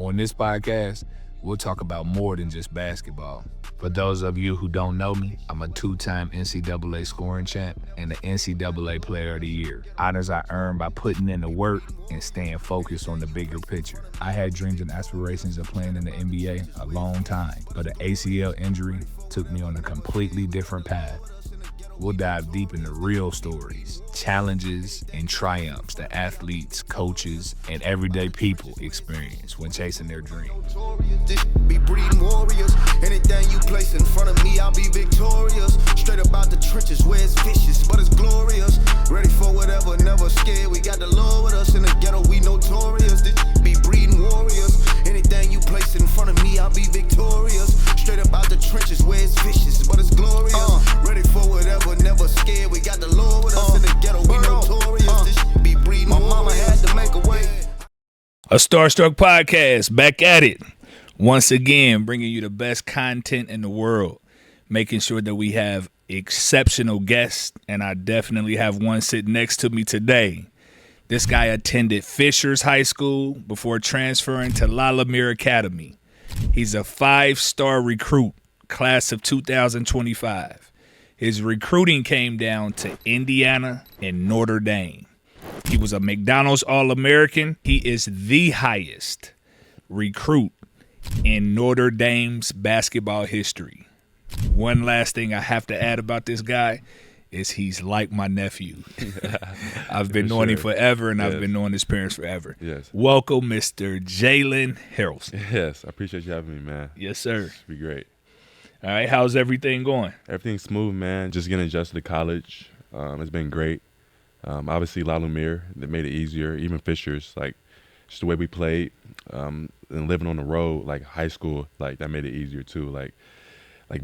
On this podcast, we'll talk about more than just basketball. For those of you who don't know me, I'm a two-time NCAA scoring champ and the NCAA Player of the Year. Honors I earned by putting in the work and staying focused on the bigger picture. I had dreams and aspirations of playing in the NBA a long time, but an ACL injury took me on a completely different path. We'll dive deep into real stories, challenges, and triumphs that athletes, coaches, and everyday people experience when chasing their dreams. Be breeding warriors. Anything you place in front of me, I'll be victorious. Straight about the trenches where it's vicious, but it's glorious. Ready for whatever, never scared. We got the Lord with us in the ghetto, we notorious. Be breeding warriors. Anything you place in front of me, I'll be victorious. Straight about the trenches where it's vicious, but it's glorious. Ready for whatever, never scared. We got the Lord with us in the ghetto, we notorious. This be breeding. My mama had to make a way. A Starstruck Podcast, back at it. Once again, bringing you the best content in the world, making sure that we have exceptional guests, and I definitely have one sitting next to me today. This guy attended Fishers High School before transferring to Lalamere Academy. He's a 5-star recruit, class of 2025. His recruiting came down to Indiana and Notre Dame. He was a McDonald's All-American. He is the highest recruit in Notre Dame's basketball history. One last thing I have to add about this guy is he's like my nephew. I've been knowing him forever, and I've been knowing his parents forever. Yes. Welcome, Mr. Jalen Haralson. Yes, I appreciate you having me, man. Yes, sir. It'd be great. All right, how's everything going? Everything's smooth, man. Just getting adjusted to college. It's been great. Obviously, Lalamere, that made it easier. Even Fishers, like, just the way we played, and living on the road, like high school, like that made it easier too. Like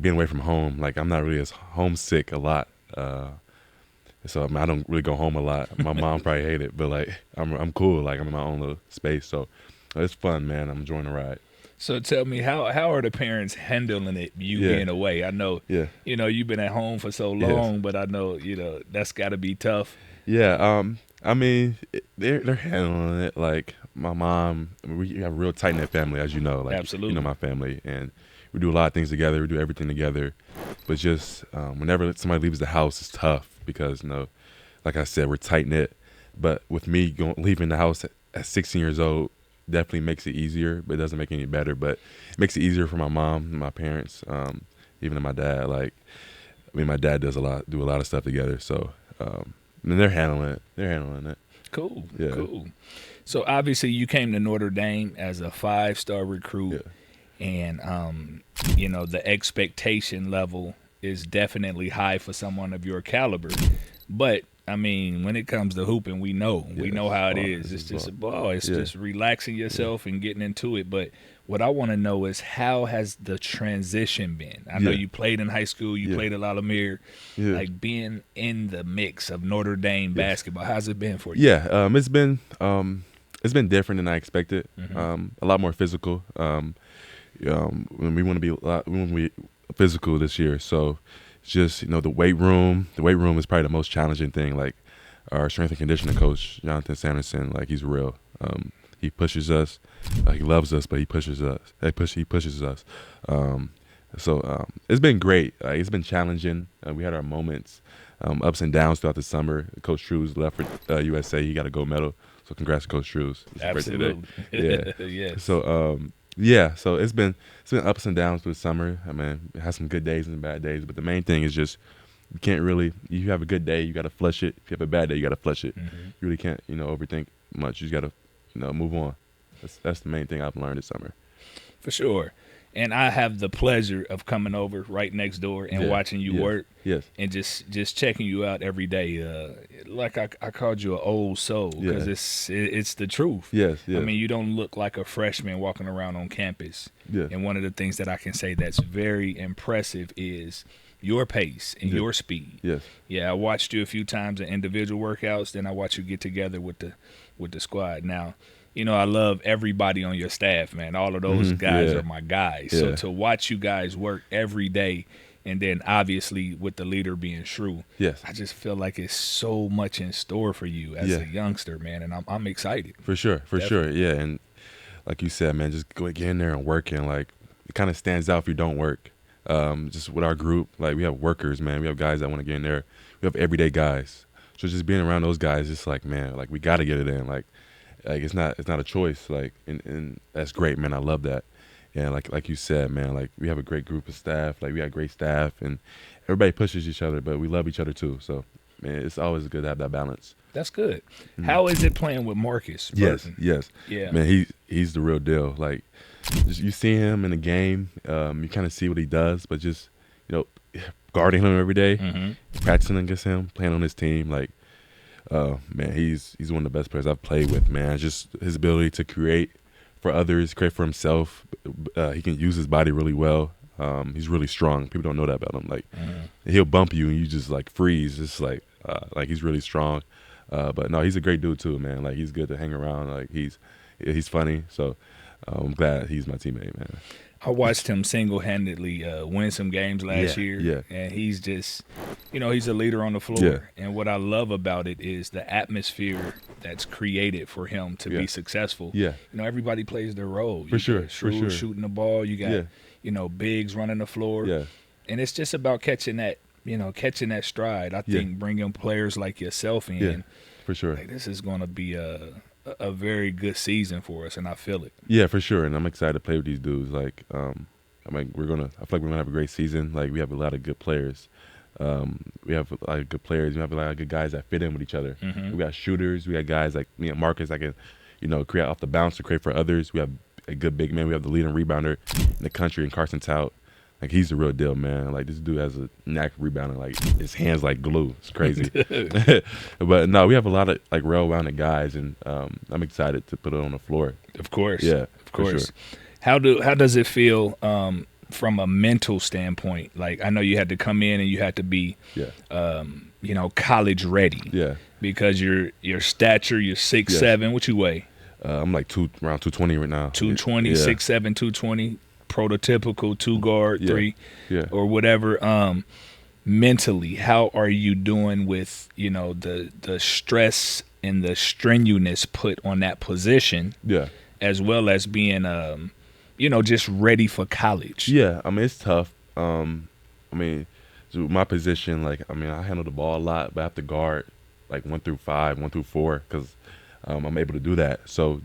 being away from home, like I'm not really as homesick a lot. So I don't really go home a lot. My mom probably hate it, but like I'm cool. Like I'm in my own little space, so it's fun, man. I'm enjoying the ride. So tell me, how are the parents handling it, you being away? I know, you know, you've been at home for so long, but I know, you know, that's got to be tough. Yeah, I mean, they're handling it. Like my mom, we have a real tight-knit family, as you know. Like, absolutely. You know my family, and we do a lot of things together. We do everything together. But just whenever somebody leaves the house, it's tough because, you know, like I said, we're tight-knit. But with me leaving the house at 16 years old, definitely makes it easier, but it doesn't make it any better. But it makes it easier for my mom and my parents, even my dad. Like, I mean, my dad do a lot of stuff together. So, and they're handling it. They're handling it. Cool. Yeah. Cool. So obviously you came to Notre Dame as a 5-star recruit, and you know, the expectation level is definitely high for someone of your caliber. But I mean, when it comes to hooping, we know how it is. It's just a ball. It's just relaxing yourself and getting into it. But what I want to know is, how has the transition been? I know you played in high school, you played at Lalamere, like being in the mix of Notre Dame basketball. How's it been for you? Yeah, it's been different than I expected. A lot more physical. We want to be physical this year, so just, you know, the weight room is probably the most challenging thing. Like, our strength and conditioning coach, Jonathan Sanderson, like, he's real. He pushes us. He loves us, but he pushes us. He pushes us. So it's been great. It's been challenging. We had our moments, ups and downs throughout the summer. Coach Trues left for USA. He got a gold medal. So congrats to Coach Trues. Absolutely. Yeah. Yes. So so it's been ups and downs through the summer. I mean, it has some good days and bad days, but the main thing is just, you can't really, you have a good day, you got to flush it. If you have a bad day, you got to flush it. You really can't, you know, overthink much. You just got to, you know, move on. That's the main thing I've learned this summer. For sure. And I have the pleasure of coming over right next door and watching you work. Yes. And just checking you out every day. Like I called you an old soul, because it's the truth. Yes. I mean, you don't look like a freshman walking around on campus. Yes. And one of the things that I can say that's very impressive is your pace and your speed. Yes. Yeah, I watched you a few times in individual workouts. Then I watched you get together with the squad. Now, you know, I love everybody on your staff, man. All of those guys are my guys. So to watch you guys work every day, and then obviously with the leader being Shrew, I just feel like it's so much in store for you as a youngster, man. And I'm excited. For sure. Yeah. And like you said, man, just get in there and work. And like it kind of stands out if you don't work. Just with our group, like we have workers, man. We have guys that want to get in there. We have everyday guys. So just being around those guys, just like, man, like we got to get it in. Like it's not a choice. Like and that's great, man. I love that. And like you said, man, like we have a great group of staff. Like we got great staff, and everybody pushes each other, but we love each other too. So man, it's always good to have that balance. That's good. Mm-hmm. How is it playing with Marcus Burton? Yes. Yeah. Man, he's the real deal. Like, you see him in the game, you kind of see what he does, but just, guarding him every day, practicing against him, playing on his team, like, man, he's one of the best players I've played with, man. Just his ability to create for others, create for himself. He can use his body really well. He's really strong. People don't know that about him. Like, he'll bump you and you just like freeze. It's like he's really strong. But no, he's a great dude too, man. Like he's good to hang around. Like he's funny. So I'm glad he's my teammate, man. I watched him single-handedly win some games last year. Yeah. And he's just, he's a leader on the floor. Yeah. And what I love about it is the atmosphere that's created for him to be successful. Yeah. Everybody plays their role. For sure. Shooting the ball. You got, bigs running the floor. Yeah. And it's just about catching that stride. I think bringing players like yourself in. Yeah, for sure. Like, this is going to be a very good season for us, and I feel it. Yeah, for sure. And I'm excited to play with these dudes. Like, I feel like we're gonna have a great season. Like, we have a lot of good players. We have a lot of good players. We have a lot of good guys that fit in with each other. We got shooters. We got guys like Marcus that can, create off the bounce to create for others. We have a good big man. We have the leading rebounder in the country, and Carson Tout. Like, he's the real deal, man. Like, this dude has a knack for rebounding. Like, his hands like glue. It's crazy. But no, we have a lot of like well-rounded guys, and I'm excited to put it on the floor. Of course. Yeah, of course. Sure. How does it feel from a mental standpoint? Like, I know you had to come in and you had to be, college ready. Yeah. Because your stature, you're 6'7". What you weigh? I'm like around 220 right now. 220, 6'7", 220. Prototypical 2-guard, 3, or whatever. Mentally, how are you doing with the stress and the strenuousess put on that position? Yeah, as well as being just ready for college. Yeah, I mean it's tough. My position, like I handle the ball a lot, but I have to guard like 1 through 5, 1 through 4, because I'm able to do that. So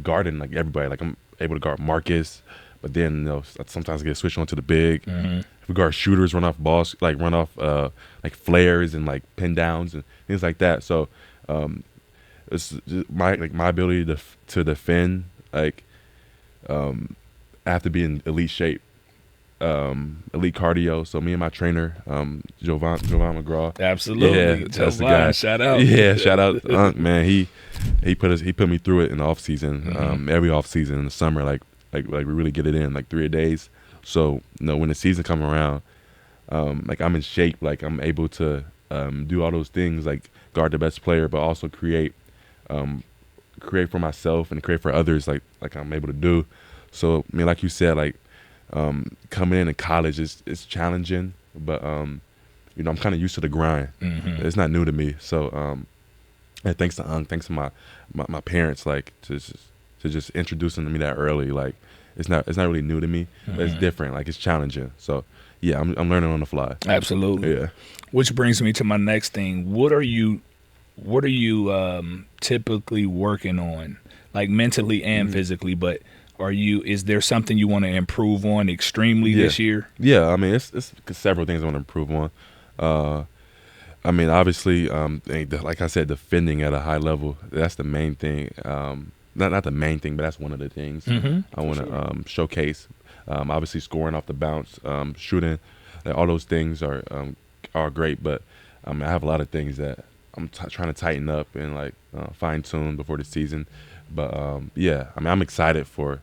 guarding like everybody, like I'm able to guard Marcus. But then, sometimes I get switched onto the big. If we guard shooters, run off balls, like run off like flares and like pin downs and things like that. So it's just my ability to defend. Like I have to be in elite shape, elite cardio. So me and my trainer, Jovan McGraw. Absolutely, that's the guy. Shout out. Yeah, shout out, Unc, man. He put me through it in the off season. Every off season in the summer, like we really get it in like 3 days. So when the season come around, like I'm in shape, like I'm able to do all those things, like guard the best player, but also create for myself and create for others, like I'm able to do. So like you said, like coming in college is challenging, but I'm kind of used to the grind. It's not new to me. So and thanks to Unc, thanks to my parents, like to just introducing me that early. Like it's not really new to me, but it's different. Like it's challenging. So yeah, I'm learning on the fly. Absolutely. Yeah. Which brings me to my next thing. What are you typically working on, like mentally and physically? But is there something you want to improve on extremely this year? Yeah, it's several things I want to improve on. Obviously, like I said, defending at a high level, that's the main thing. Not the main thing, but that's one of the things I want to showcase. Obviously, scoring off the bounce, shooting, all those things are great. But I have a lot of things that I'm trying to tighten up and like fine tune before the season. But I'm excited to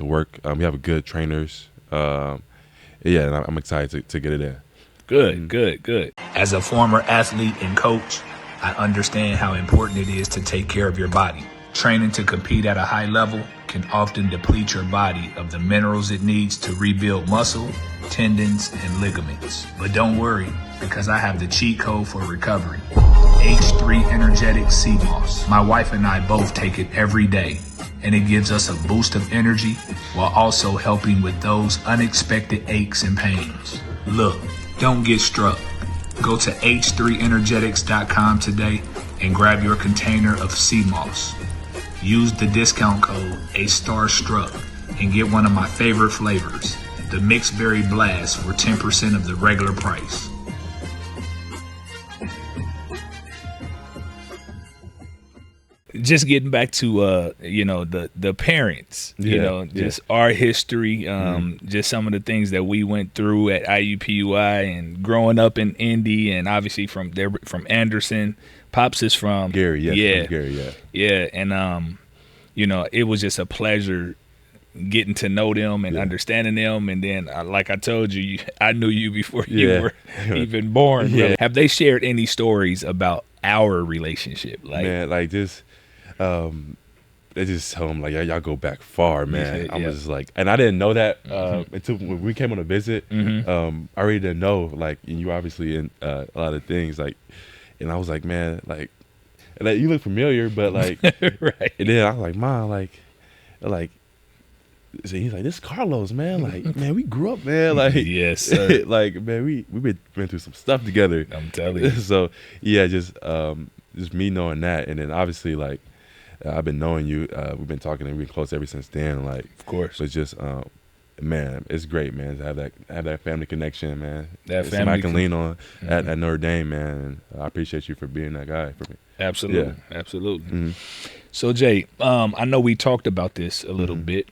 work. We have good trainers. And I'm excited to get it in. Good. As a former athlete and coach, I understand how important it is to take care of your body. Training to compete at a high level can often deplete your body of the minerals it needs to rebuild muscle, tendons, and ligaments. But don't worry, because I have the cheat code for recovery. H3 Energetic Sea Moss. My wife and I both take it every day, and it gives us a boost of energy while also helping with those unexpected aches and pains. Look, don't get struck. Go to h3energetics.com today and grab your container of sea moss. Use the discount code AStarStruck and get one of my favorite flavors, the Mixed Berry Blast, for 10% of the regular price. Just getting back to the parents, just our history, just some of the things that we went through at IUPUI and growing up in Indy, and obviously from Anderson. Pops is from Gary, yeah, from Gary, and it was just a pleasure getting to know them and understanding them, and then like I told you, I knew you before you were even born. Yeah. Have they shared any stories about our relationship? Man, like this. They just tell him like, y'all go back far, man. I was just like, and I didn't know that until when we came on a visit. I already didn't know, like, and you obviously in a lot of things, like, and I was like, man, like you look familiar, but like, right. And then I was like, Mom, like, so he's like, this is Carlos, man. Like, man, we grew up, man. Like, yes, sir. like, man, we've been through some stuff together. I'm telling you. So yeah, just me knowing that, and then obviously like. I've been knowing you. We've been talking and we've been close ever since then. Like, of course. But just, man, it's great, man, to have that family connection, man. That family somebody I can lean on at Notre Dame, man. And I appreciate you for being that guy for me. Absolutely, absolutely. So Jay, I know we talked about this a little bit,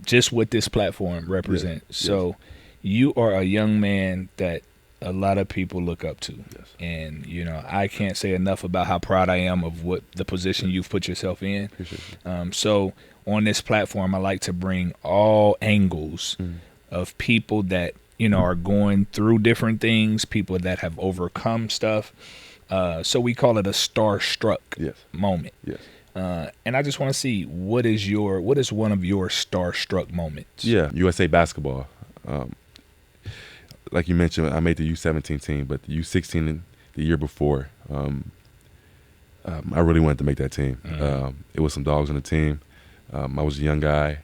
just what this platform represents. So you are a young man that a lot of people look up to. Yes. And, I can't say enough about how proud I am of what the position you've put yourself in. So on this platform, I like to bring all angles of people that, are going through different things, people that have overcome stuff. So we call it a starstruck moment. Yes. And I just want to see, what is one of your starstruck moments? Yeah, USA basketball. Like you mentioned, I made the U17 team, but the U16 the year before, I really wanted to make that team. It was some dogs on the team. I was a young guy,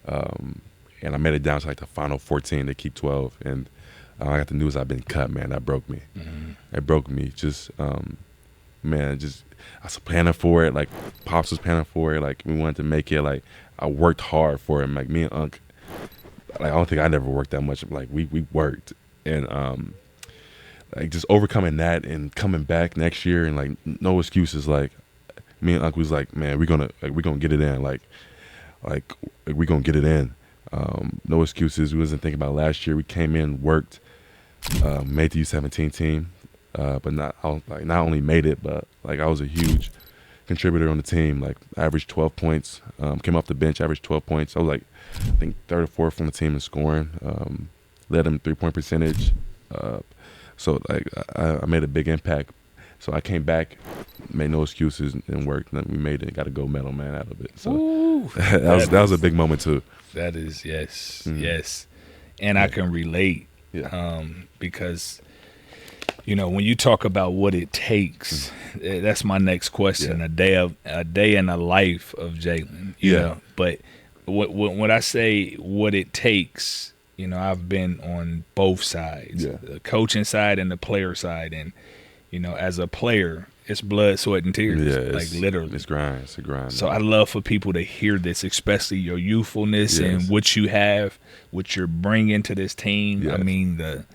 and I made it down to like the final 14 to keep 12. And I got the news I've been cut, man. That broke me. It broke me. Just, man, just I was planning for it. Like Pops was planning for it. Like we wanted to make it. Like I worked hard for it. Like me and Unc. Like I don't think I never worked that much. Like we worked, and like just overcoming that and coming back next year and like no excuses. Like me and Uncle was like, man, we're gonna get it in. Like we're gonna get it in. No excuses. We wasn't thinking about last year. We came in, worked, made the U17 team, but not only made it, but like I was a huge contributor on the team. Like averaged 12 points. Came off the bench, averaged 12 points. I was like, I think third or fourth on the team in scoring. Led them 3-point percentage. So like I made a big impact. So I came back, made no excuses, and worked. And we made it. Got a gold medal, man, out of it. So Ooh, that was a big moment too. That is yes, and I can relate because when you talk about what it takes, that's my next question. A day in the life of Jalen. You know, but when I say what it takes, I've been on both sides, the coaching side and the player side, and as a player, it's blood, sweat, and tears. Like literally, it's grind. It's a grind. So I love for people to hear this, especially your youthfulness and what you have, what you're bringing to this team. I mean, the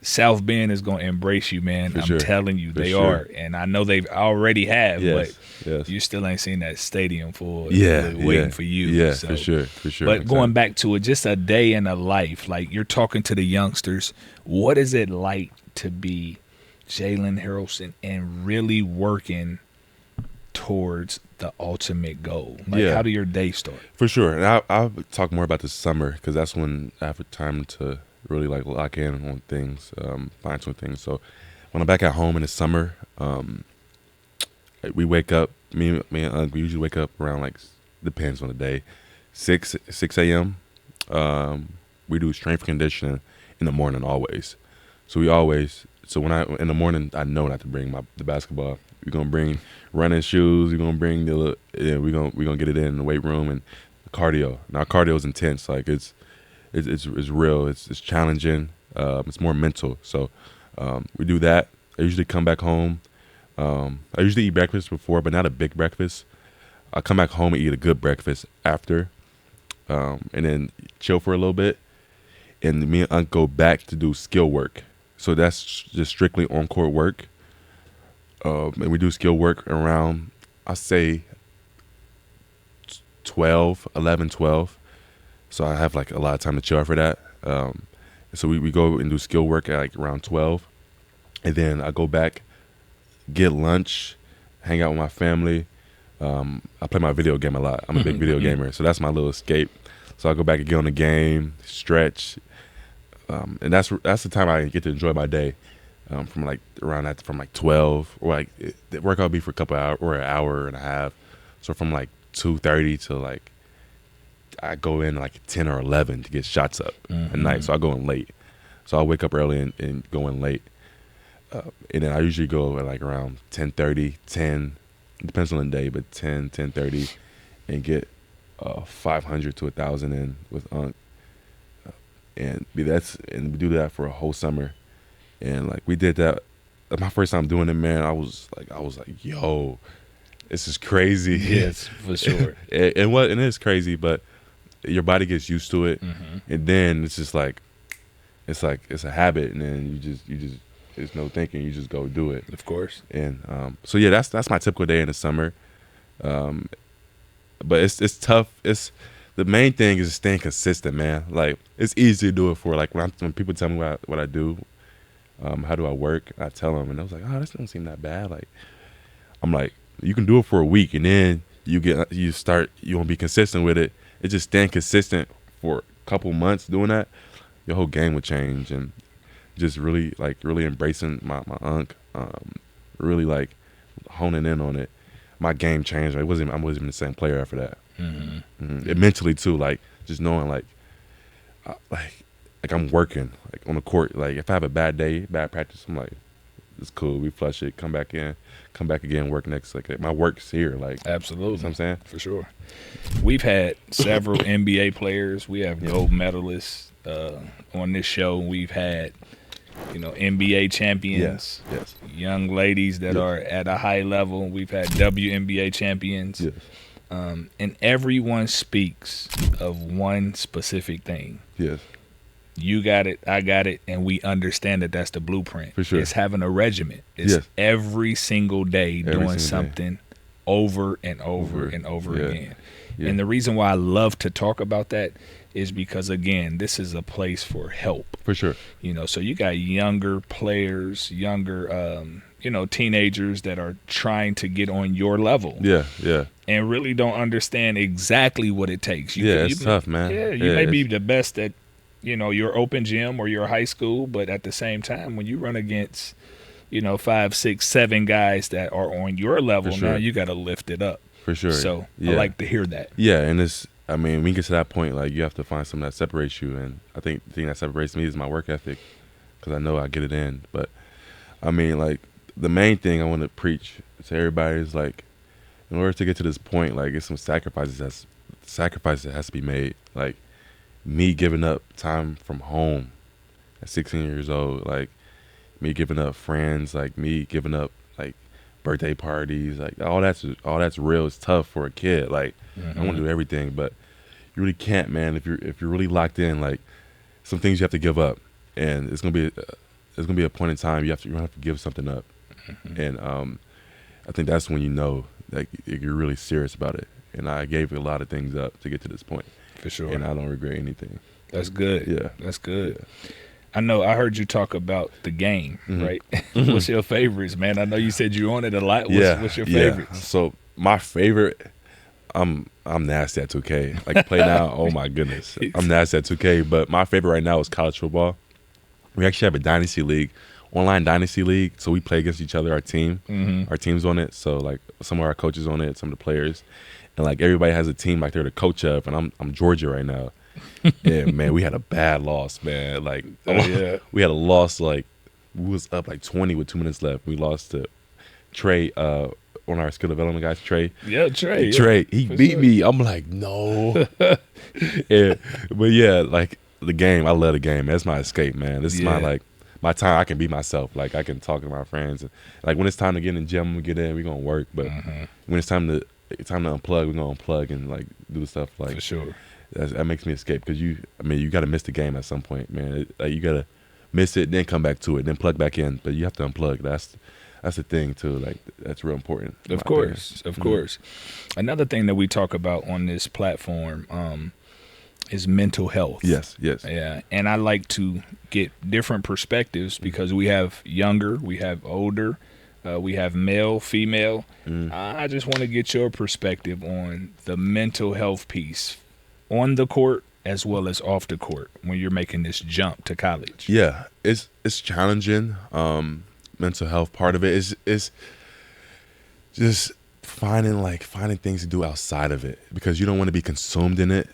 South Bend is going to embrace you, man. I'm telling you, they are, and I know they already have, but you still ain't seen that stadium full. Waiting for you. Yeah, so. for sure. But going back to it, just a day in a life, like you're talking to the youngsters. What is it like to be Jalen Haralson and really working towards the ultimate goal? Like, how do your days start? For sure. And I'll talk more about this summer because that's when I have time to really like lock in on things, fine tune things. So when I'm back at home in the summer, we wake up, me and Unc, we usually wake up around like, depends on the day, 6 a.m. We do strength conditioning in the morning always. So we always So when in the morning, I know not to bring the basketball. We're gonna bring running shoes. We're gonna bring we're gonna get it in the weight room and the cardio. Now cardio is intense. Like it's real. It's challenging. It's more mental. So we do that. I usually come back home. I usually eat breakfast before, but not a big breakfast. I come back home and eat a good breakfast after, and then chill for a little bit. And me and Unc go back to do skill work. So that's just strictly on-court work. And we do skill work around, I say, 11, 12. So I have like a lot of time to chill for that. So we go and do skill work at like around 12. And then I go back, get lunch, hang out with my family. I play my video game a lot. I'm a big video gamer. So that's my little escape. So I go back and get on the game, stretch. And that's the time I get to enjoy my day, from like around that, from like 12, or like the workout be for a couple hours or an hour and a half. So from like 2:30 to like I go in like 10 or 11 to get shots up at night. So I go in late. So I wake up early and go in late, and then I usually go at like around 10:30, 10. It depends on the day, but 10:30, and get 500 to 1,000 in with Unc. And we do that for a whole summer, and like we did that. My first time doing it, man, I was like, yo, this is crazy. Yes, for sure. and it is crazy, but your body gets used to it, and then it's just like, it's a habit, and then you just there's no thinking, you just go do it. Of course. And so yeah, that's my typical day in the summer. But it's tough. The main thing is staying consistent, man. Like, it's easy to do it for, like, when people tell me what I do, how do I work, I tell them, and I was like, oh, this doesn't seem that bad. Like, I'm like, you can do it for a week, and then you won't be consistent with it. It's just staying consistent for a couple months doing that, your whole game would change, and just really embracing my Unc, really, like, honing in on it. My game changed. I wasn't even the same player after that. And mentally too, like just knowing like I'm working like on the court. Like if I have a bad day, bad practice, I'm like, it's cool. We flush it, come back again, work next. Like my work's here. Like absolutely, you know what I'm saying, for sure. We've had several NBA players. We have gold medalists on this show. We've had NBA champions, yes. Young ladies that are at a high level. We've had WNBA champions. Yes. And everyone speaks of one specific thing. Yes. You got it, I got it, and we understand that that's the blueprint. For sure. It's having a regimen. It's every single day doing something over and over and over again. Yeah. And the reason why I love to talk about that is because, again, this is a place for help. For sure. So you got younger players, teenagers that are trying to get on your level. Yeah. And really don't understand exactly what it takes. It's tough, man. Yeah, you may be the best at, your open gym or your high school, but at the same time, when you run against, 5, 6, 7 guys that are on your level, now you got to lift it up. For sure. So I like to hear that. Yeah, and when you get to that point, like you have to find something that separates you, and I think the thing that separates me is my work ethic, because I know I get it in. But like the main thing I want to preach to everybody is like, in order to get to this point, like it's some sacrifices that has to be made. Like me giving up time from home at 16 years old, like me giving up friends, like me giving up like birthday parties, like all that's real. It's tough for a kid. Like I want to do everything, but you really can't, man. If you're really locked in, like some things you have to give up, and it's gonna be a point in time you're gonna have to give something up, and I think that's when you know like you're really serious about it. And I gave a lot of things up to get to this point. For sure. And I don't regret anything. That's good. Yeah. That's good. Yeah. I heard you talk about the game, right? What's your favorites, man? I know you said you're on it a lot. What's your favorites? Yeah. So my favorite, I'm nasty at 2K. Like play now, oh my goodness. I'm nasty at 2K, but my favorite right now is college football. We actually have a dynasty league, online dynasty league, so we play against each other, our team. Our team's on it, so like some of our coaches on it, some of the players. And like everybody has a team like they're the coach of, and I'm Georgia right now. Yeah, man, we had a bad loss, man. Like we had a loss like we was up like 20 with 2 minutes left. We lost to Trey, one of our skill development guys, Trey. Yeah, Trey. Trey, he beat me. I'm like, no. Yeah, but yeah, like the game, I love the game. That's my escape, man. This is my time. I can be myself. Like I can talk to my friends. Like when it's time to get in the gym, I'm gonna get in. We're gonna work. But when it's time to unplug, we're gonna unplug and like do stuff like for sure. That makes me escape because you got to miss the game at some point, man. You got to miss it, then come back to it, then plug back in. But you have to unplug. That's the thing too. Like that's real important. Of course. Another thing that we talk about on this platform is mental health. Yes. Yeah, and I like to get different perspectives because we have younger, we have older, we have male, female. I just want to get your perspective on the mental health piece on the court as well as off the court when you're making this jump to college. Yeah, it's challenging. Mental health part of it is just finding things to do outside of it because you don't want to be consumed in it,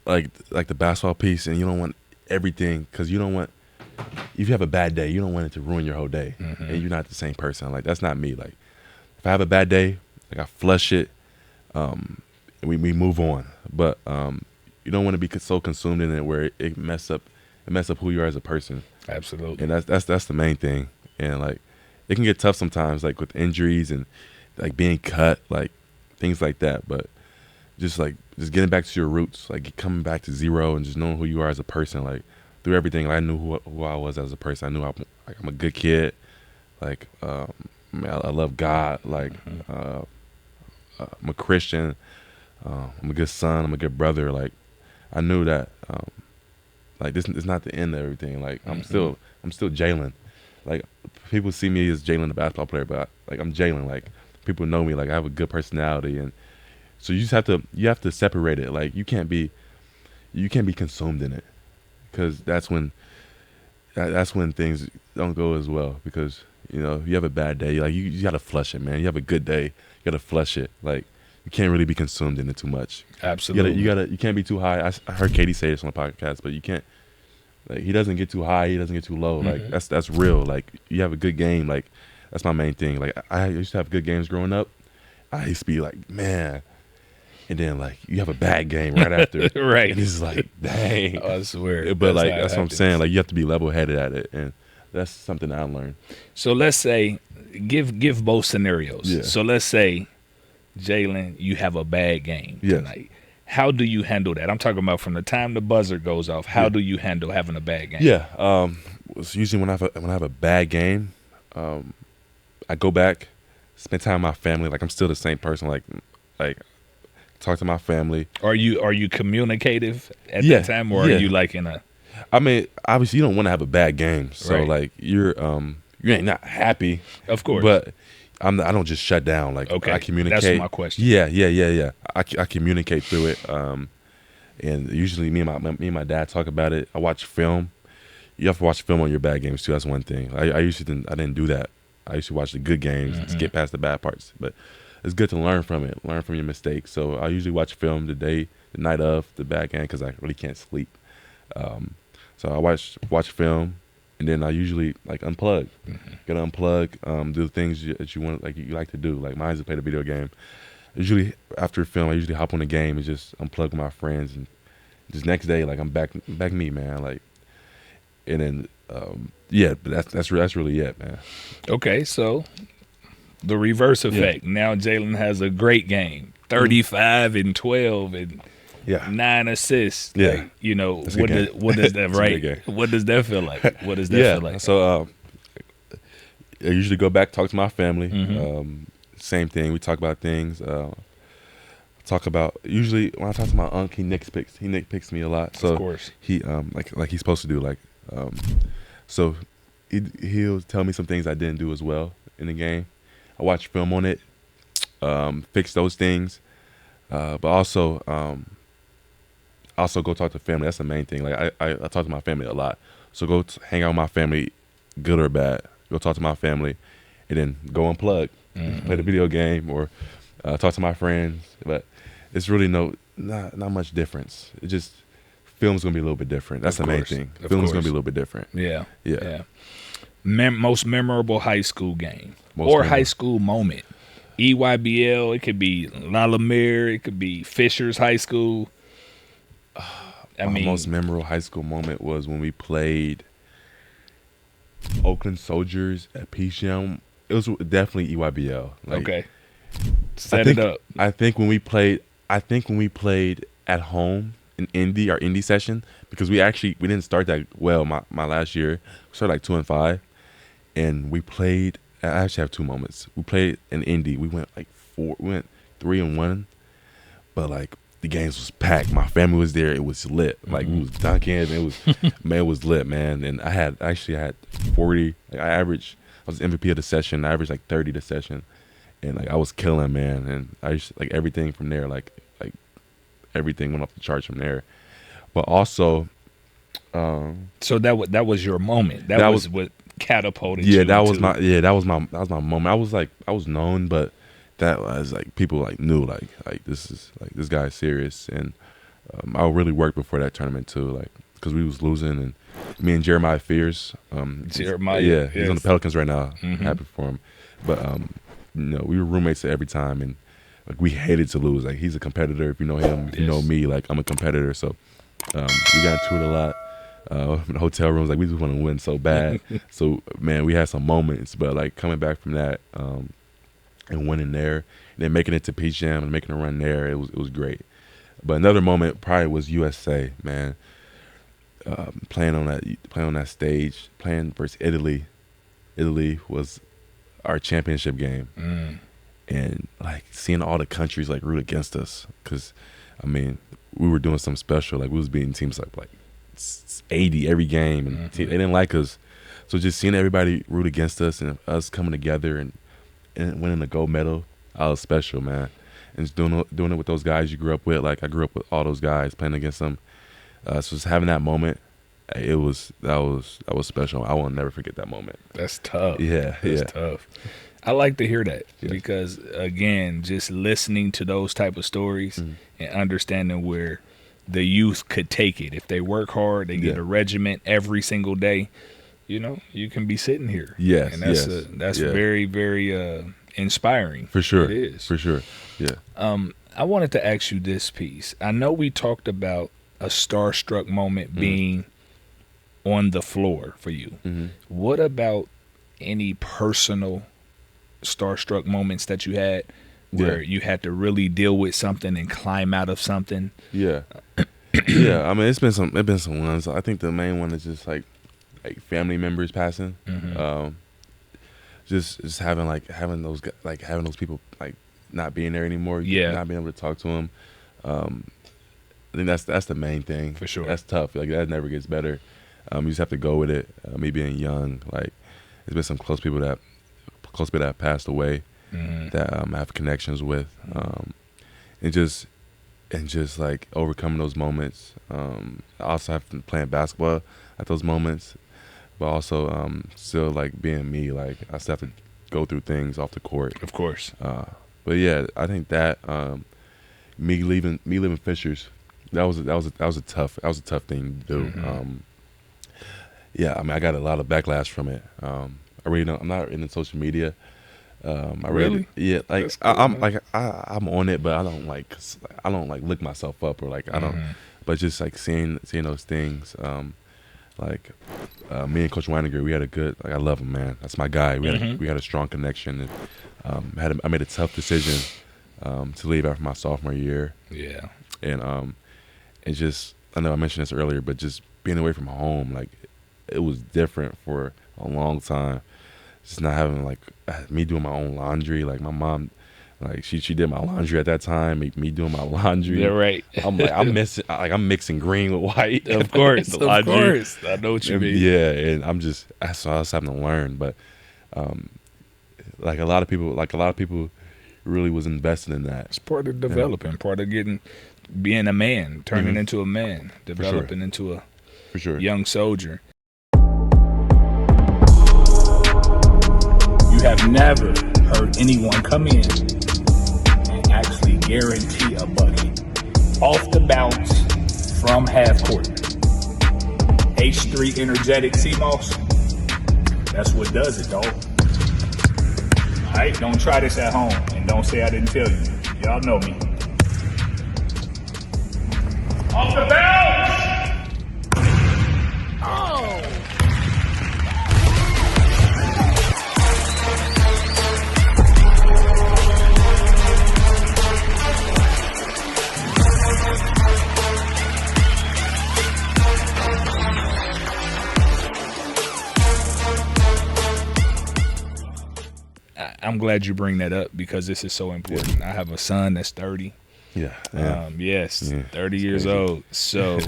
like the basketball piece, and you don't want everything because you don't want. If you have a bad day, you don't want it to ruin your whole day, and you're not the same person. Like that's not me. Like if I have a bad day, like I flush it, and we move on. But you don't want to be so consumed in it where it mess up who you are as a person. Absolutely. And that's the main thing. And like it can get tough sometimes, like with injuries and like being cut, like things like that. But just getting back to your roots, like coming back to zero and just knowing who you are as a person, like through everything. Like, I knew who I was as a person. I knew I'm a good kid. Like I love God. Like I'm a Christian. I'm a good son. I'm a good brother. Like I knew that. Like this is not the end of everything. Like I'm still Jalen. Like people see me as Jalen, the basketball player, but I'm Jalen. Like people know me. Like I have a good personality, and so you have to separate it. Like you can't be consumed in it, because that's when things don't go as well. Because you have a bad day. Like you got to flush it, man. You have a good day, you got to flush it. Like you can't really be consumed in it too much. Absolutely. You can't be too high. I heard Katie say this on the podcast, but you can't. Like he doesn't get too high, he doesn't get too low. Like that's real. Like you have a good game. Like that's my main thing. Like I used to have good games growing up. I used to be like, man, and then like you have a bad game right after. Right. And it's like, dang. Oh, I swear. But like that's what I'm saying. Like you have to be level headed at it, and that's something I learned. So let's say, give both scenarios. Yeah. So let's say, Jalen, you have a bad game tonight. How do you handle that? I'm talking about from the time the buzzer goes off. How do you handle having a bad game? Yeah, it's usually when I have a bad game, I go back, spend time with my family. Like I'm still the same person. Like talk to my family. Are you communicative at that time, or are you like in a? I mean, obviously you don't want to have a bad game, so like you ain't not happy, of course, but I don't just shut down. Like I communicate. That's my question. Yeah. I communicate through it. And usually me and my dad talk about it. I watch film. You have to watch film on your bad games too. That's one thing. I didn't do that. I used to watch the good games and skip past the bad parts. But it's good to learn from it. Learn from your mistakes. So I usually watch film the night of the bad game because I really can't sleep. So I watch film. And then I usually like unplug, gotta unplug, do the things that you want, like you like to do. Like mine is to play the video game. Usually after film, I usually hop on the game and just unplug with my friends, and just next day, like I'm back me, man. Like, and then but that's really it, man. Okay, so the reverse effect. Now Jalen has a great game, 35 and 12 and 9 assists. Yeah, like, what does that right? What does that feel like? What does that feel like? So I usually go back, talk to my family. Same thing. We talk about things. Usually when I talk to my uncle, he nitpicks me a lot. So of course he like he's supposed to do. Like so he'll tell me some things I didn't do as well in the game. I watch film on it, fix those things, but also go talk to family. That's the main thing. Like I talk to my family a lot. So go hang out with my family, good or bad. Go talk to my family, and then go unplug, play the video game, or talk to my friends. But it's really not much difference. It just film's gonna be a little bit different. That's the main thing. Film's gonna be a little bit different. Yeah. Most memorable high school game high school moment. EYBL, it could be La Lumiere, it could be Fisher's High School. My most memorable high school moment was when we played Oakland Soldiers at PCM. It was definitely EYBL. Okay. Set it up. I think when we played at home in Indy, our Indy session, because we didn't start that well my last year. We started like 2-5, and we played. I actually have two moments. We played in Indy. We went 3-1, but like the games was packed. My family was there. It was lit. Like we was dunking. It was lit, man. And I had 40. Like I was MVP of the session. I averaged like 30 the session, and like I was killing, man. And I just like everything from there. Like everything went off the charts from there. But also, so that was your moment. That was what catapulted you. That was my moment. I was known, but that was like people like knew like this guy is serious. And I really worked before that tournament too, like because we was losing, and me and Jeremiah Fears, he's on the Pelicans right now. Happy for him, but we were roommates every time, and like we hated to lose. Like he's a competitor. If you know him, if you know me, like I'm a competitor. So we got into it a lot. In the hotel rooms, like we just want to win so bad. So man, we had some moments, but like coming back from that and winning there, and then making it to Peach Jam and making a run there, it was great. But another moment probably was USA, man. Playing on that stage, playing versus Italy. Italy was our championship game, and like seeing all the countries like root against us, because I mean we were doing something special. Like we was beating teams like 80 every game, and they didn't like us. So just seeing everybody root against us and us coming together and winning the gold medal, I was special, man. And just doing it with those guys you grew up with. Like I grew up with all those guys, playing against them. So just having that moment, that was special. I will never forget that moment. That's tough. That's tough. I like to hear that because again, just listening to those type of stories and understanding where the youth could take it. If they work hard, they get a regiment every single day, you can be sitting here. Yes. And that's very, very inspiring. For sure. It is. For sure. Yeah. I wanted to ask you this piece. I know we talked about a starstruck moment being on the floor for you. What about any personal starstruck moments that you had where you had to really deal with something and climb out of something? Yeah. I mean, it's been some ones. I think the main one is just like family members passing. Just having those people like not being there anymore. Not being able to talk to them. I think that's the main thing. For sure. That's tough. Like that never gets better. You just have to go with it. Me being young, like there's been some close people that have passed away that I have connections with, and just like overcoming those moments. I also have to play basketball at those moments, but also still like being me. Like I still have to go through things off the court. Of course. But yeah, I think that me leaving Fishers, that was a tough thing to do. Yeah, I mean I got a lot of backlash from it. I really don't. I'm not in social media. Really? Yeah, like cool, I'm on it, but I don't like look myself up or like I don't. But just like seeing those things, like me and Coach Weininger, we had a good. Like I love him, man. That's my guy. We had a strong connection, and I made a tough decision to leave after my sophomore year. Yeah, and just I know I mentioned this earlier, but just being away from home, like it was different for a long time. Just not having like me doing my own laundry. Like my mom, like she did my laundry at that time. Me doing my laundry. Yeah, right. I'm mixing green with white. Of course, of course. I know what you mean. Yeah, and I was having to learn, but like a lot of people really was invested in that. It's part of developing, part of being a man, turning into a man, developing into a young soldier. You have never heard anyone come in and actually guarantee a bucket off the bounce from half court. H3 energetic CMOS. That's what does it, dog. All right, don't try this at home, and don't say I didn't tell you. Y'all know me. Off the bounce! Oh! I'm glad you bring that up because this is so important. I have a son that's 30. Yeah. Yes, Yeah, 30 years old. So,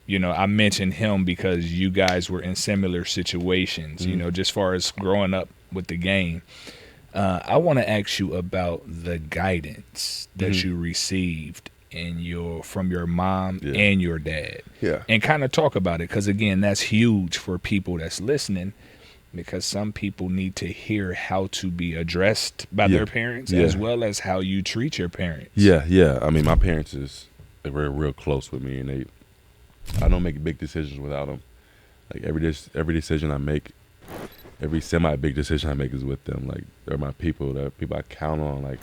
I mentioned him because you guys were in similar situations, just far as growing up with the game. I want to ask you about the guidance that you received from your mom and your dad. Yeah. And kind of talk about it because, again, that's huge for people that's listening. Because some people need to hear how to be addressed by their parents as well as how you treat your parents. Yeah. I mean, my parents they're real close with me, and I don't make big decisions without them. Like every decision I make, every semi-big decision I make is with them. Like they're my people. They're people I count on. Like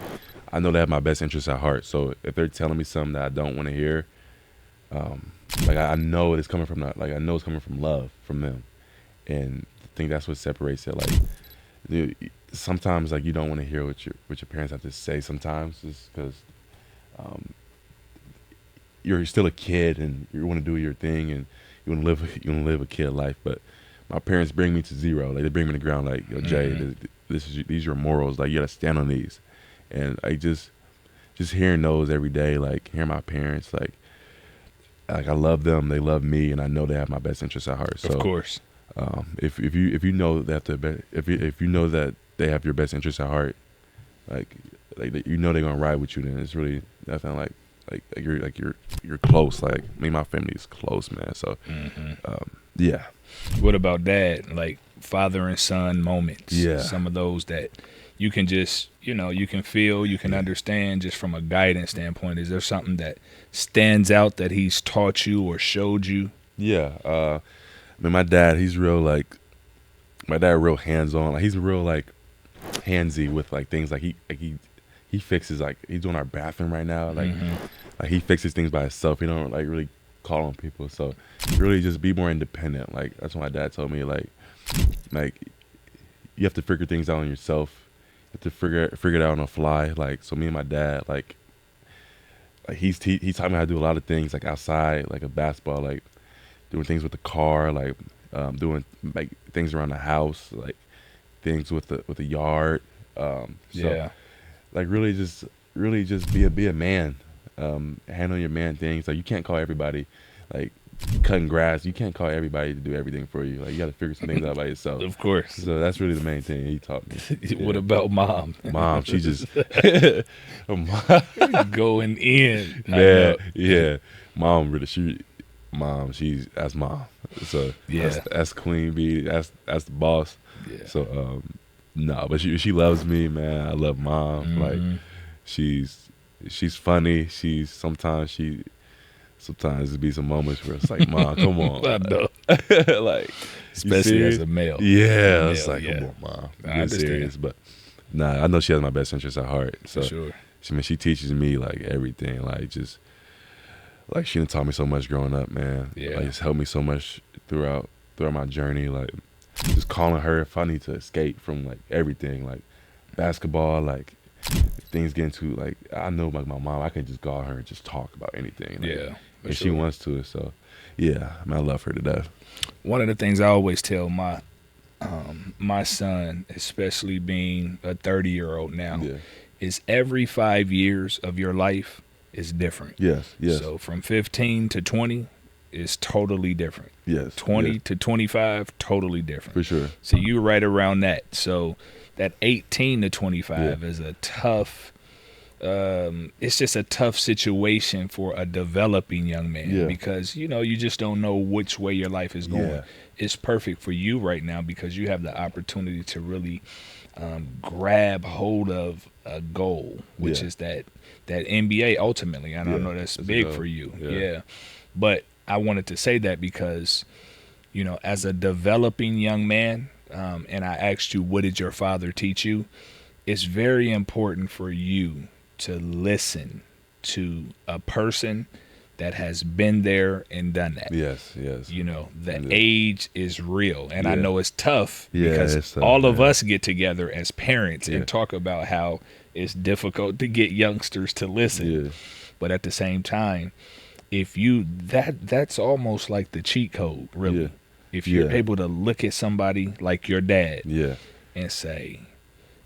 I know they have my best interests at heart. So if they're telling me something that I don't want to hear, I know it's coming from I know it's coming from love from them, and I think that's what separates it. Like, sometimes you don't want to hear what your parents have to say. Sometimes it's because you're still a kid and you want to do your thing and you want to live a kid life. But my parents bring me to zero. Like they bring me to the ground. Like, yo, Jay, these are your morals. Like you gotta stand on these. And I just hearing those every day. Like hearing my parents. Like I love them. They love me, and I know they have my best interests at heart. So, of course. If you know that if you know that they have your best interests at heart, like they're gonna ride with you, then it's really definitely you're close. Like me and my family is close, man. So yeah. What about dad? Like father and son moments. Yeah. Some of those that you can just you can feel, you can understand just from a guidance standpoint. Is there something that stands out that he's taught you or showed you? Yeah. I mean, my dad, he's real real hands-on. Like he's real handsy with things. Like he fixes he's doing our bathroom right now. Like he fixes things by himself. He don't really call on people. So really just be more independent. Like that's what my dad told me. Like you have to figure things out on yourself. You have to figure it out on the fly. Like so, me and my dad he's taught me how to do a lot of things outside, like a basketball, doing things with the car, doing things around the house, things with the yard. Really just be a man. Handle your man things. You can't call everybody cutting grass. You can't call everybody to do everything for you. You got to figure some things out by yourself. Of course. So that's really the main thing he taught me. What about mom? Mom, she just going in. Man, yeah. Mom really that's mom. So that's Queen Bee. That's the boss. Yeah. So but she loves me, man. I love mom. She's funny. Sometimes it be some moments where it's Mom, come on. I know. Especially as a male. Yeah, it's come on, Mom. Get serious. But I know she has my best interest at heart. So for sure. She teaches me everything. She done taught me so much growing up, man. Yeah. It's helped me so much throughout my journey. Just calling her if I need to escape from everything, basketball, things getting too I know my mom, I can just call her and just talk about anything. If she wants to. So yeah, I love her to death. One of the things I always tell my son, especially being a 30-year-old now, is every 5 years of your life is different. Yes. So from 15 to 20 is totally different. Yes. 20 to 25, totally different. For sure. So you right around that. So that 18 to 25 is a tough it's just a tough situation for a developing young man because you just don't know which way your life is going. Yeah. It's perfect for you right now because you have the opportunity to really grab hold of a goal, which is that NBA ultimately. And I know that's big for you. Yeah. But I wanted to say that because as a developing young man, and I asked you, what did your father teach you? It's very important for you to listen to a person that has been there and done that. Yes. The age is real. And I Yeah. know it's tough Yeah, because it's tough, all of yeah. us get together as parents Yeah. and talk about how it's difficult to get youngsters to listen. Yeah. But at the same time, if that's almost like the cheat code, really. Yeah. If you're Yeah. able to look at somebody like your dad Yeah. and say,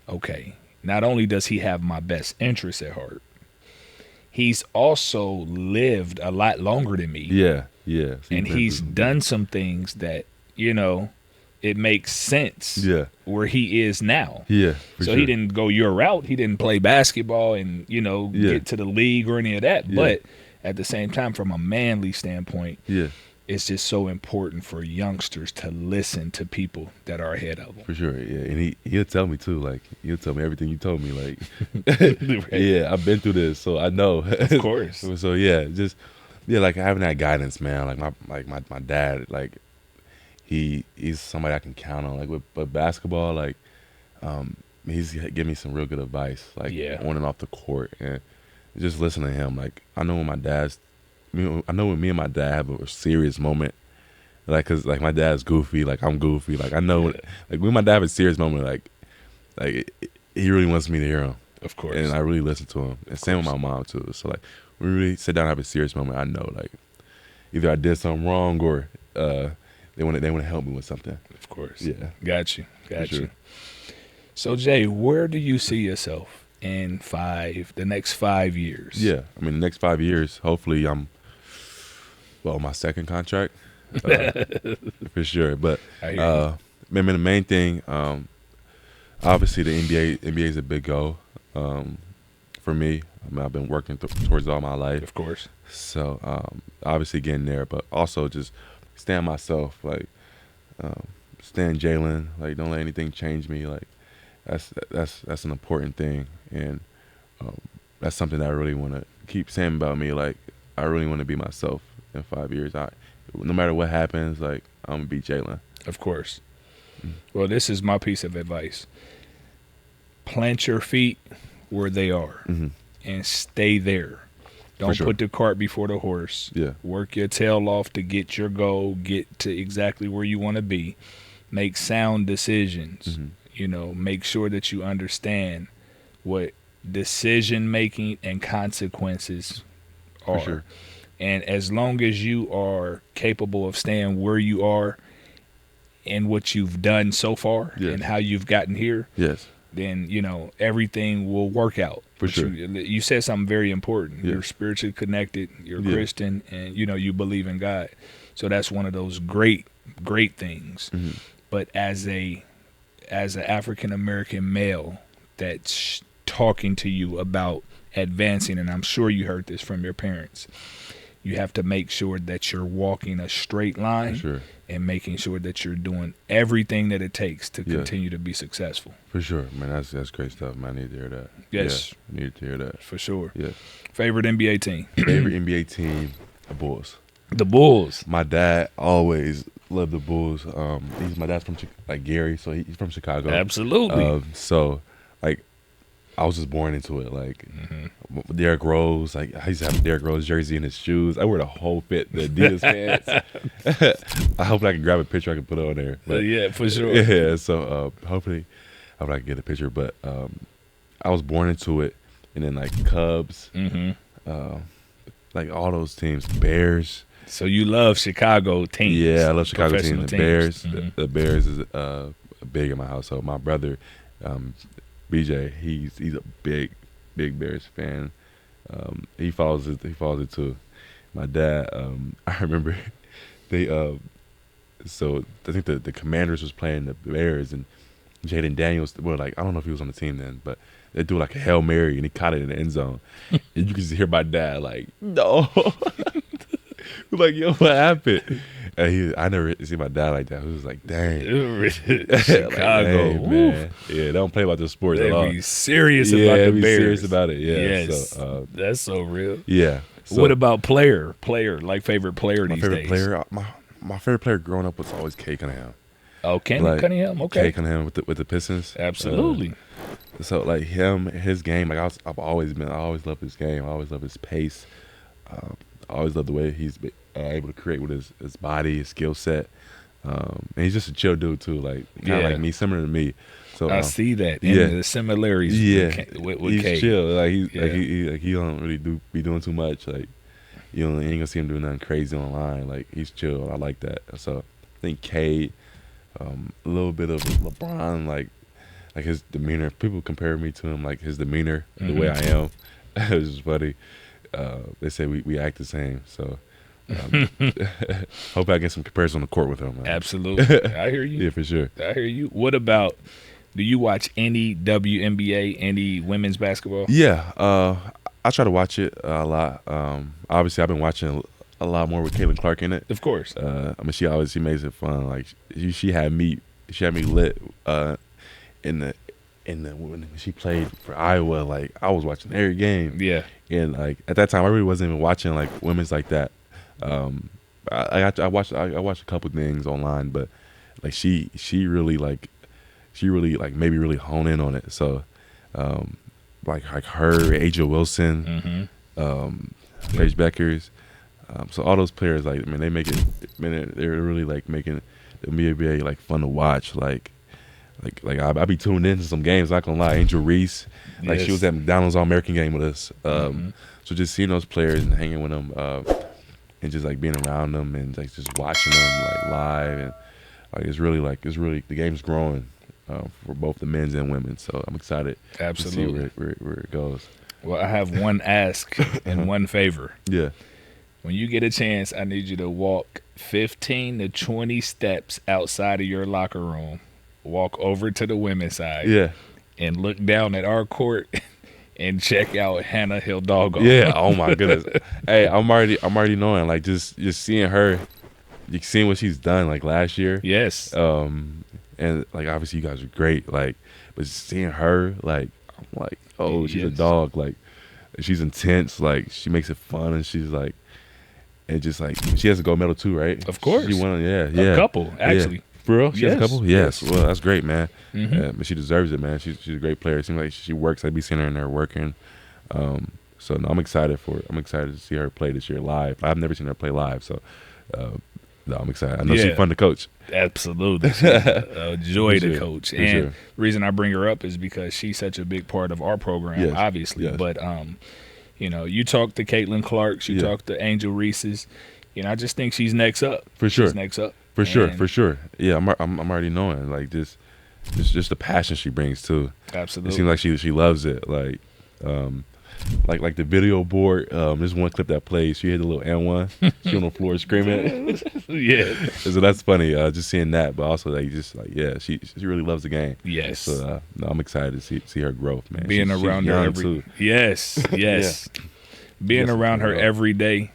okay, not only does he have my best interests at heart, he's also lived a lot longer than me. Yeah. So And he's done some things that, it makes sense Yeah. where he is now. Yeah. For So sure. he didn't go your route. He didn't play basketball and, Yeah. get to the league or any of that. Yeah. But at the same time, from a manly standpoint, Yeah. it's just so important for youngsters to listen to people that are ahead of them. For sure, yeah, and he'll tell me too. Like he'll tell me everything you told me. Like, Right. yeah, I've been through this, so I know. Of course. So like having that guidance, man. Like my dad, like he's somebody I can count on. Like with basketball, like he's given me some real good advice, like Yeah. on and off the court, and just listen to him. Like I know when me and my dad have a serious moment. Like, cause like my dad's goofy, like I'm goofy. Like I know, like when my dad have a serious moment, like he really wants me to hear him, Of course. and I really listen to him. And same with my mom too. So like when we really sit down and have a serious moment, I know like either I did something wrong or they want to help me with something. Of course. Yeah. Got you. For sure. So Jay, where do you see yourself in the next 5 years? Yeah, I mean the next 5 years, hopefully I'm my second contract for sure. But I hear the main thing, obviously the NBA is a big goal for me. I mean, I've been working towards it all my life. Of course. So obviously getting there, but also just stand myself, like stand Jalen. Like don't let anything change me. Like that's an important thing, and that's something that I really want to keep saying about me. Like I really want to be myself in 5 years. No matter what happens, like I'm gonna be Jalen. Of course. Well, this is my piece of advice. Plant your feet where they are and stay there. Don't sure. put the cart before the horse. Yeah. Work your tail off to get your goal, get to exactly where you want to be. Make sound decisions. Make sure that you understand what decision making and consequences are. For sure. And as long as you are capable of staying where you are and what you've done so far and how you've gotten here, Yes. then, everything will work out. For sure. You said something very important. Yeah. You're spiritually connected, you're Yeah. Christian, and, you believe in God. So that's one of those great, great things. But as an African-American male that's talking to you about advancing, and I'm sure you heard this from your parents, you have to make sure that you're walking a straight line For sure. and making sure that you're doing everything that it takes to Yeah. continue to be successful. For sure, man. That's great stuff, man. I need to hear that. Yes. Yeah, I need to hear that. For sure. Yeah. Favorite NBA team? Favorite NBA team, the Bulls. The Bulls. My dad always loved the Bulls. My dad's from Gary, so he's from Chicago. Absolutely. So like I was just born into it. Like Derrick Rose, like I used to have a Derrick Rose jersey and his shoes. I wear the whole fit, the Adidas pants. I hope I can grab a picture I can put it on there. But Yeah, for sure. yeah, so hopefully I can get a picture. But I was born into it, and then like Cubs, like all those teams, Bears. So you love Chicago teams. Yeah, I love Chicago teams. Professional The Bears, teams. the Bears is big in my household. My brother, BJ, he's a big Bears fan. He follows it too. My dad, I remember they so I think the Commanders was playing the Bears, and Jaden Daniels, well, like I don't know if he was on the team then, but they do like a Hail Mary and he caught it in the end zone. And you can just hear my dad like, no. Like, yo, what happened? And I never see my dad like that. He was like, dang. Chicago. Like, dang, man. Yeah, they don't play about the sport at all. They be serious Yeah, about the be Bears. serious about it. Yeah. Yes. So, that's so real. yeah. So What about player? Like favorite player my these favorite days? player? my favorite player growing up was always Kay Cunningham. Oh, Cunningham. Okay. Kay Cunningham with the Pistons. Absolutely. So like his game, like I always loved his game. I always loved his pace. I always loved the way he's able to create with his body, his skill set. And he's just a chill dude too, like kind of like me, similar to me. So I see that. And the similarities. With he's Kay. chill. Like he don't really be doing too much. Like you ain't gonna see him doing nothing crazy online. Like he's chill. I like that. So I think Kay, a little bit of LeBron, like his demeanor. People compare me to him, like his demeanor, the way I am. It's just funny. They say we act the same. So. Hope I get some comparison on the court with him, man. Absolutely. I hear you. Yeah, for sure. I hear you. What about, do you watch any WNBA, any women's basketball? Yeah, I try to watch it a lot. Obviously, I've been watching a lot more with Caitlin Clark in it. Of course. I mean, she makes it fun. Like she had me lit in the when she played for Iowa. Like I was watching every game. Yeah. And like at that time, I really wasn't even watching like women's like that. I watched a couple things online, but like she really made me really hone in on it. So like her, Aja Wilson, Paige Beckers, so all those players, like I mean, they make it. I mean, they're really like making the NBA like fun to watch. Like I be tuned into some games. Not gonna lie, Angel Reese, like she was at McDonald's All-American game with us. So just seeing those players and hanging with them. And just like being around them and like just watching them like live and like it's really the game's growing for both the men's and women. So I'm excited to see where it goes. Well, I have one ask and one favor. Yeah. When you get a chance, I need you to walk 15 to 20 steps outside of your locker room. Walk over to the women's side. Yeah. And look down at our court. And check out Hannah Hidalgo. Yeah. Oh my goodness. Hey, I'm already knowing. Like just seeing her, seeing what she's done like last year. Yes. And like obviously you guys are great. Like, but seeing her, like I'm like, oh, she's a dog. Like she's intense. Like she makes it fun, and she's like, and just like she has a gold medal too, right? Of course. She won. Yeah. A couple actually. Yeah. For real? She has a couple? Yes. Well, that's great, man. But she deserves it, man. She's a great player. It seems like she works. I'd be seeing her in there working. So no, I'm excited for it. I'm excited to see her play this year live. I've never seen her play live, so no, I'm excited. I know she's fun to coach. Absolutely. A joy to coach. For and sure. the reason I bring her up is because she's such a big part of our program, obviously. Yes. But, you talk to Caitlin Clark, you talk to Angel Reese's. I just think she's next up. For sure. She's next up. For sure. Yeah, I'm already knowing. Like just the passion she brings too. Absolutely. It seems like she loves it. Like the video board. There's one clip that plays. She hit a little N1. She on the floor screaming. Yeah. So that's funny. Just seeing that, but also like she really loves the game. Yes. So no, I'm excited to see her growth, man. Being around her too. Yes. Being around her every day.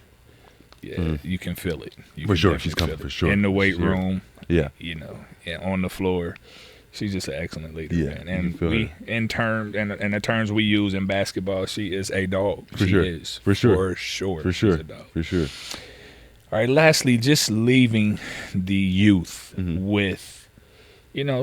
Yeah, you can feel it. For sure, she's coming for sure. In the weight room. Yeah. And on the floor. She's just an excellent leader, man. And we in the terms we use in basketball, she is a dog. For sure. For sure. She's a dog. For sure. All right, lastly, just leaving the youth with,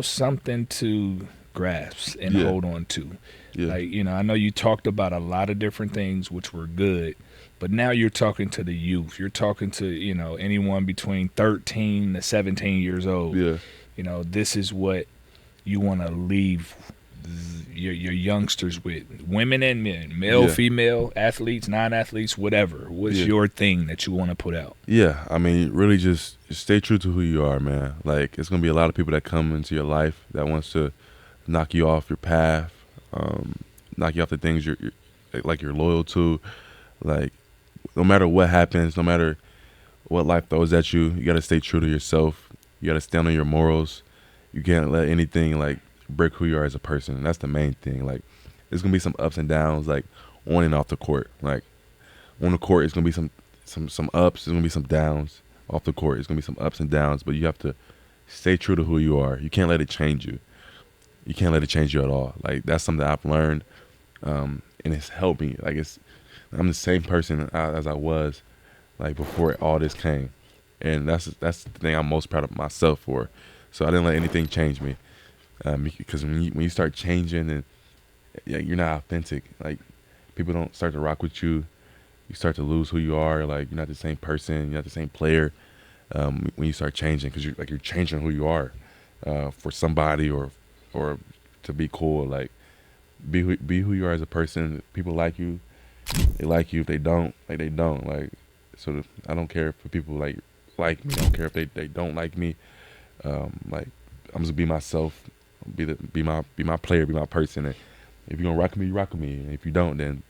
something to grasp and hold on to. Yeah. Like, I know you talked about a lot of different things which were good. But now you're talking to the youth. You're talking to, anyone between 13 to 17 years old. Yeah. This is what you want to leave your youngsters with. Women and men, male, female, athletes, non-athletes, whatever. What's your thing that you want to put out? Yeah. I mean, really just stay true to who you are, man. Like, it's going to be a lot of people that come into your life that wants to knock you off your path, knock you off the things you're loyal to. Like, no matter what happens, no matter what life throws at you, you got to stay true to yourself. You got to stand on your morals. You can't let anything, like, break who you are as a person. And that's the main thing. Like, there's going to be some ups and downs, like, on and off the court. Like, on the court, it's going to be some ups. There's going to be some downs. Off the court, it's going to be some ups and downs. But you have to stay true to who you are. You can't let it change you. You can't let it change you at all. Like, that's something that I've learned, and it's helped me. Like, I'm the same person as I was, like, before all this came. and that's the thing I'm most proud of myself for. So I didn't let anything change me, because when you start changing and you're not authentic, like people don't start to rock with you. You start to lose who you are. Like you're not the same person. You're not the same player. When you start changing, because you're changing who you are for somebody or to be cool. Like be who you are as a person. People like you. They like you. If they don't, like they don't. Like so, I don't care if people like me. I don't care if they don't like me. Like I'm just be myself. Be my player. Be my person. And if you're gonna rock with me, you rock with me. And if you don't, then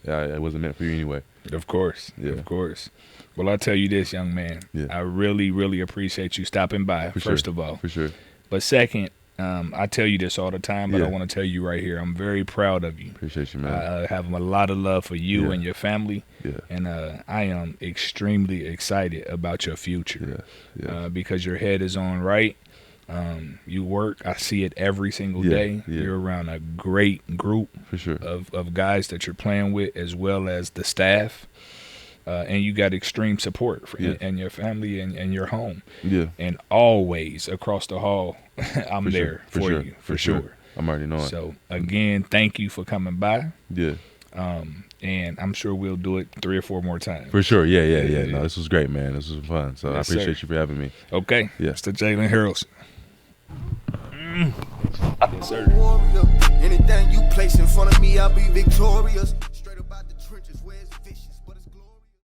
it wasn't meant for you anyway. Of course. Yeah. Of course. Well, I'll tell you this, young man. Yeah. I really, really appreciate you stopping by, first of all. For sure. But second, I tell you this all the time, but I Yeah. want to tell you right here, I'm very proud of you. Appreciate you, man. I have a lot of love for you Yeah. and your family. Yeah. And I am extremely excited about your future. Yeah. Because your head is on right. You work. I see it every single day. Yeah. You're around a great group For sure. of guys that you're playing with, as well as the staff. And you got extreme support and your family and your home. Yeah. And always across the hall, I'm For sure. there for you, for sure. I'm already knowing. So, again, thank you for coming by. Yeah. And I'm sure we'll do it 3 or 4 more times. For sure. Yeah. No, this was great, man. This was fun. So Yes, I appreciate sir. you for having me. Okay. Yeah. Mr. Jalen Haralson. Yes, sir. Warrior. Anything you place in front of me, I'll be victorious.